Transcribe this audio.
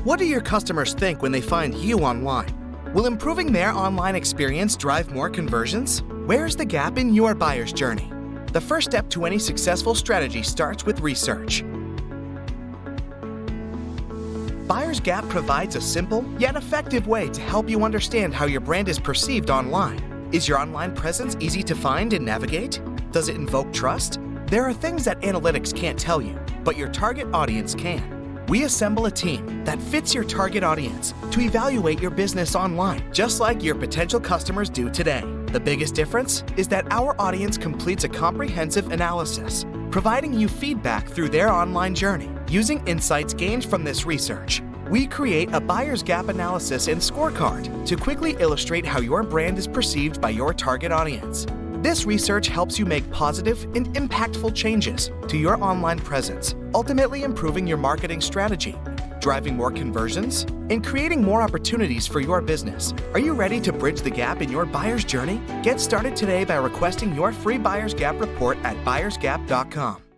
What do your customers think when they find you online? Will improving their online experience drive more conversions? Where's the gap in your buyer's journey? The first step to any successful strategy starts with research. BuyersGap provides a simple yet effective way to help you understand how your brand is perceived online. Is your online presence easy to find and navigate? Does it invoke trust? There are things that analytics can't tell you, but your target audience can. We assemble a team that fits your target audience to evaluate your business online, just like your potential customers do today. The biggest difference is that our audience completes a comprehensive analysis, providing you feedback through their online journey. Using insights gained from this research, we create a BuyersGap analysis and scorecard to quickly illustrate how your brand is perceived by your target audience. This research helps you make positive and impactful changes to your online presence, ultimately improving your marketing strategy, driving more conversions, and creating more opportunities for your business. Are you ready to bridge the gap in your buyer's journey? Get started today by requesting your free BuyersGap report at buyersgap.com.